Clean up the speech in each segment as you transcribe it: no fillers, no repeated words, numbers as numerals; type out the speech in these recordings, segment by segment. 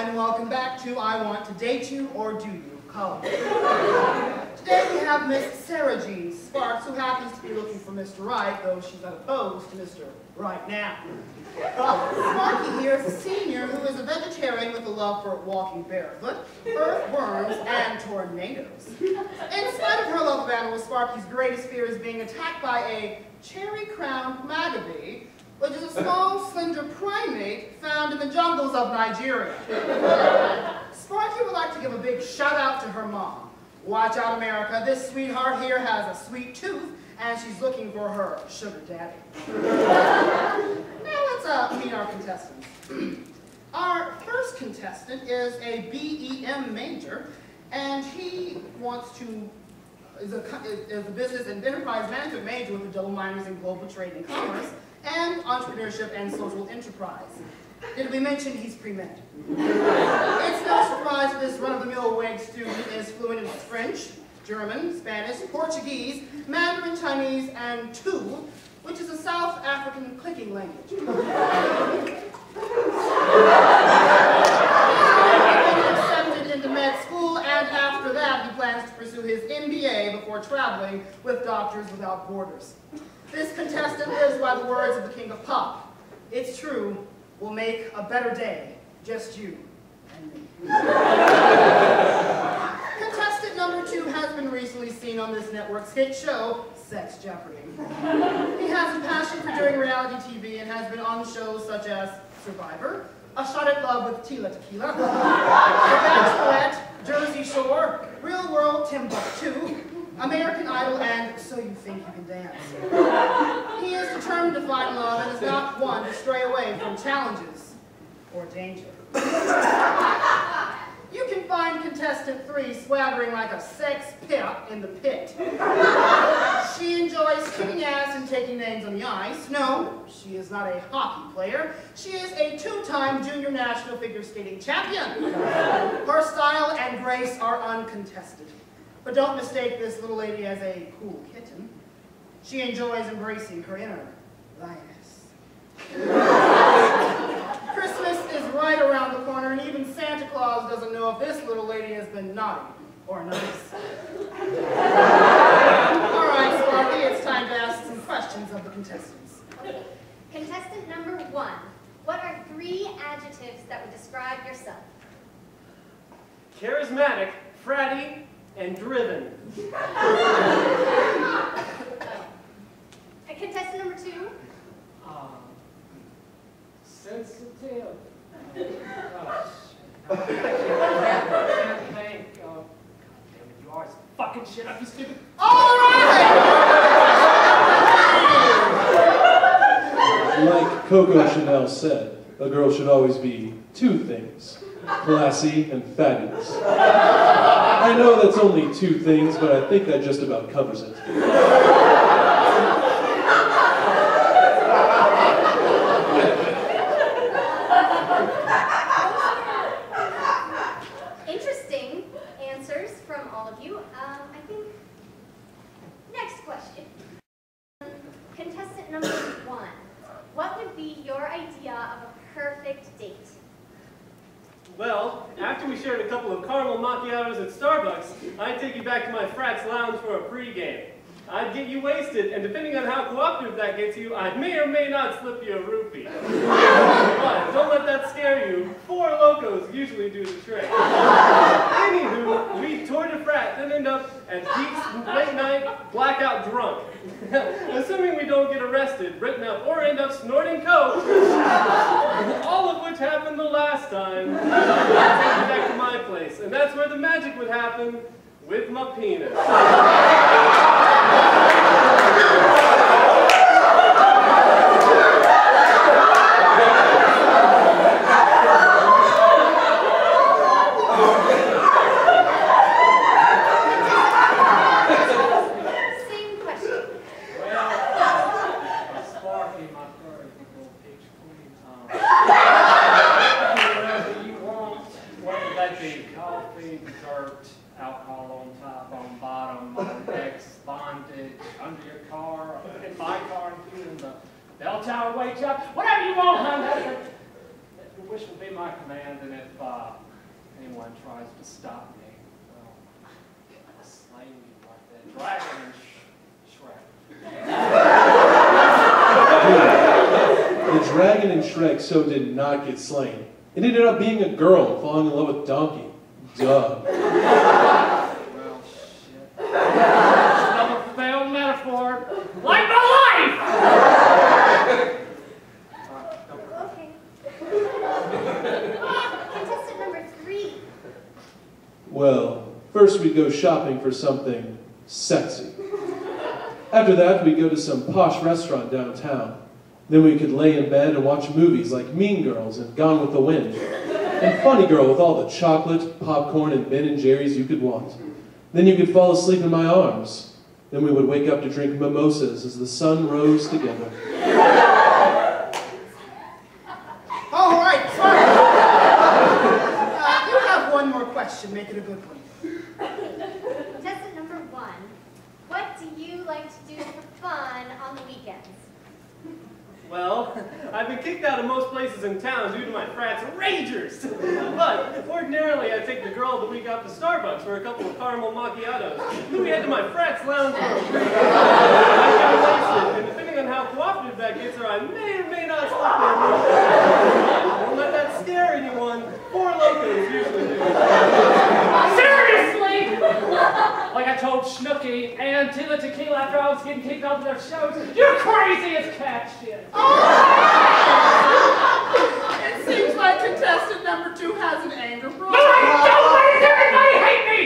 and welcome back to I Want to Date You or Do You? Call. Today we have Miss Sarah Jean Sparks, who happens to be looking for Mr. Right, though she's not opposed to Mr. Right now. Sparky here is a senior who is a vegetarian with a love for walking barefoot, earthworms, and tornadoes. In spite of her love of animals, Sparky's greatest fear is being attacked by a cherry-crowned magabee, which is a small, slender primate found in the jungles of Nigeria. Sparky would like to give a big shout-out to her mom. Watch out, America. This sweetheart here has a sweet tooth, and she's looking for her sugar daddy. Now let's meet our contestants. Our first contestant is a BEM major, and he wants to is a business and enterprise management major with a double minors in global trade and commerce, and entrepreneurship and social enterprise. Did we mention he's pre-med? It's no surprise that this run-of-the-mill WEG student is fluent in French, German, Spanish, Portuguese, Mandarin, Chinese, and Tu, which is a South African clicking language. He's accepted into med school, and after that he plans to pursue his MBA before traveling with Doctors Without Borders. This contestant lives by the words of the King of Pop. It's true, we'll make a better day, just you and me. Contestant number 2 has been recently seen on this network's hit show, Sex Jeopardy. He has a passion for doing reality TV and has been on shows such as Survivor, A Shot at Love with Tila Tequila, The Bachelorette, Jersey Shore, Real World Timbuktu, American Idol, and So You Think You Can Dance. He is determined to find love and is not one to stray away from challenges or danger. You can find contestant 3 swaggering like a sex pimp in the pit. She enjoys kicking ass and taking names on the ice. No, she is not a hockey player. She is a 2-time junior national figure skating champion. Her style and grace are uncontested. But don't mistake this little lady as a cool kitten. She enjoys embracing her inner lioness. Christmas is right around the corner, and even Santa Claus doesn't know if this little lady has been naughty or nice. All right, Sparky, it's time to ask some questions of the contestants. Okay. Contestant number 1, what are 3 adjectives that would describe yourself? Charismatic, fratty, and driven. Contestant number 2? Sensitive. I can't think. You always fucking shit up, you stupid. All right! Like Coco Chanel said, a girl should always be 2 things, classy and fabulous. I know that's only 2 things, but I think that just about covers it. Interesting answers from all of you. I think, next question. Contestant number 1, what would be your idea of a perfect date? Well, after we shared a couple of caramel macchiatos at Starbucks, I'd take you back to my frat's lounge for a pregame. I'd get you wasted, and depending on how cooperative that gets you, I may or may not slip you a rupee. But don't let that scare you. 4 locos usually do the trick. Anywho, we tour de frat, then end up at Geek's late night, blackout drunk. Assuming we don't get arrested, written up, or end up snorting coke, all of which happened the last time, I'd take you back to my place, and that's where the magic would happen, with my penis. Same question. Well, Sparky, my furry little peach queen. Whatever you want, whether that be coffee, dessert, alcohol on top, on bottom, on X, bondage, under your car, in my car, including the bell tower, wait up, whatever you want, hon. wish will be my command, and if anyone tries to stop me, well, slay me like that dragon in Shrek. The dragon in Shrek so did not get slain. It ended up being a girl falling in love with Donkey. Duh. Well, shit. Another failed metaphor. Like my life! Okay. Contestant number 3. Well, first we go shopping for something sexy. After that, we go to some posh restaurant downtown. Then we could lay in bed and watch movies like Mean Girls and Gone with the Wind. And Funny Girl with all the chocolate, popcorn, and Ben & Jerry's you could want. Then you could fall asleep in my arms. Then we would wake up to drink mimosas as the sun rose together. All right, sorry. You have one more question. Make it a good one. Contestant number 1. What do you like to do for fun on the weekends? Well, I've been kicked out of most places in town due to my frat's ragers. But ordinarily, I take the girl of the week out to Starbucks for a couple of caramel macchiatos. Then we head to my frat's lounge for a drink. I get wasted, and depending on how cooperative that gets her, I may or may not slip there. Don't let that scare anyone. 4 locos usually do. Seriously? Like I told Snooki and Tila Tequila after I was getting kicked off of their shows, you're crazy as cat shit. It seems like contestant number 2 has an anger problem. No, I don't! Why does everybody hate me?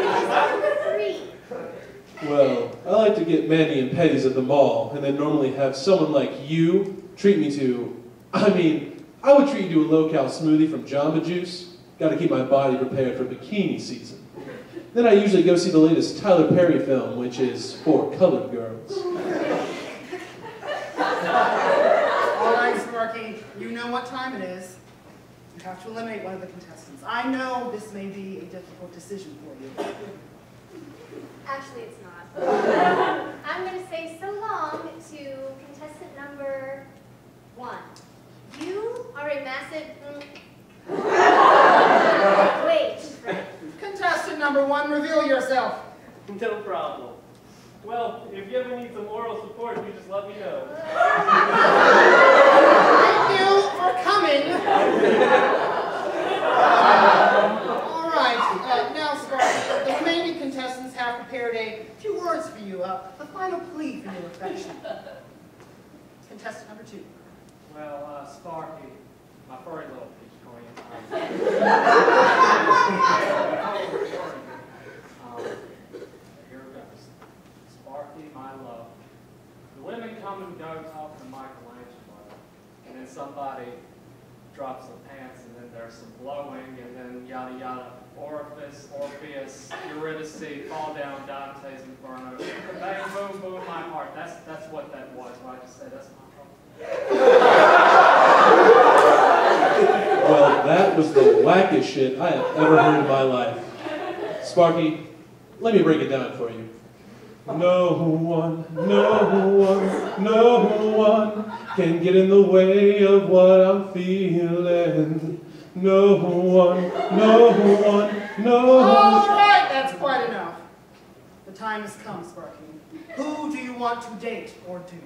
Contestant number 3. Well, I like to get mani and petties at the mall, and then normally have someone like you treat me to, I would treat you to a low-cal smoothie from Jamba Juice. Gotta keep my body prepared for bikini season. Then I usually go see the latest Tyler Perry film, which is for colored girls. All right, Sparky, you know what time it is. You have to eliminate one of the contestants. I know this may be a difficult decision for you. Actually, it's not. I'm going to say so long to contestant number 1. You are a massive... Wait. Contestant number 1, reveal yourself. No problem. Well, if you ever need some oral support, you just let me know. Thank you for coming. All right, now, Sparky, the remaining contestants have prepared a few words for you, a final plea for your affection. Contestant number 2. Well, Sparky, my furry little peach queen. Here it goes. Sparky, my love. The women come and go talking to Michelangelo, and then somebody drops the pants, and then there's some blowing, and then yada yada. Orifice, Orpheus, Eurydice, fall down, Dante's Inferno. Bang, boom, boom, my heart. That's what that was. What I just said, that's my heart. Well, that was the wackest shit I have ever heard in my life. Sparky, let me break it down for you. No one can get in the way of what I'm feeling. No one. All right, that's quite enough. The time has come, Sparky. Who do you want to date or do?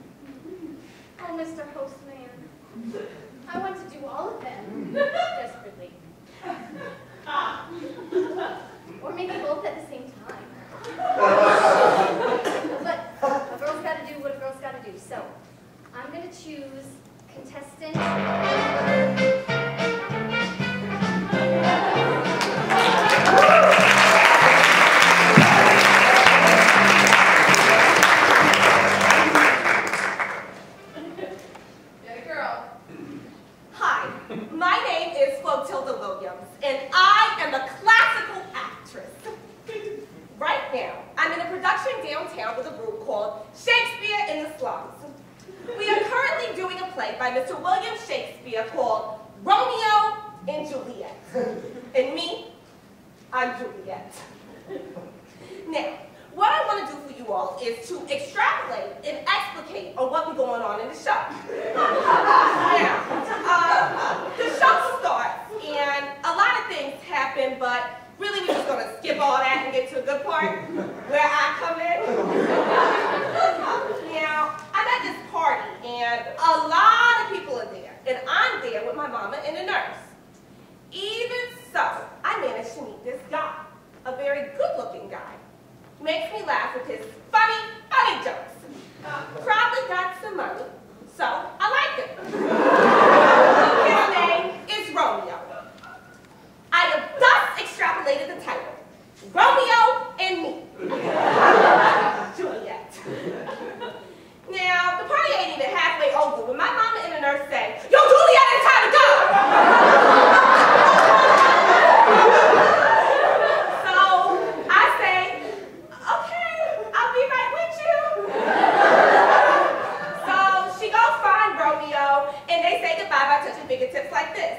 Oh, Mr. Hostman. I want to do all of them. Desperately. Or maybe both at the same time. But a girl's got to do what a girl's got to do. So, I'm going to choose contestant... And I am a classical actress. Right now, I'm in a production downtown with a group called Shakespeare in the Slums. We are currently doing a play by Mr. William Shakespeare called Romeo and Juliet. And me, I'm Juliet. Now, what I want to do for you all is to extrapolate and explicate on what be going on in the show. Now, the show starts, and a lot of things happen, but really we're just going to skip all that and get to a good part where I come in. Now, I'm at this party, and a lot of people are there, and I'm there with my mama and a nurse. Even so, I managed to meet this guy, a very good-looking guy. Makes me laugh with his funny jokes. Probably got some money, so I like him. His name is Romeo. I have thus extrapolated the title, Romeo and Me. Juliet. Now, the party ain't even halfway over when my mama and the nurse say, "Yo, Juliet, it's time to go!" So, I say, "Okay, I'll be right with you." So, she goes find Romeo, and they say goodbye by touching fingertips like this.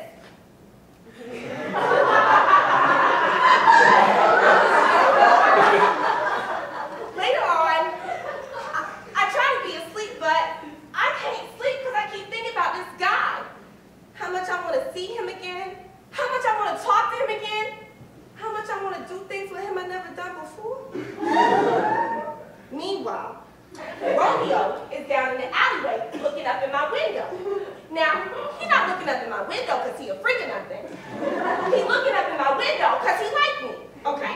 Later on, I try to be asleep, but I can't sleep because I keep thinking about this guy. How much I want to see him again, how much I want to talk to him again, how much I want to do things with him I've never done before. Meanwhile, Romeo is down in the alleyway looking up in my window. Now, he's not looking up in my window because he's a freak or nothing. He's looking up in my window because he likes me, okay?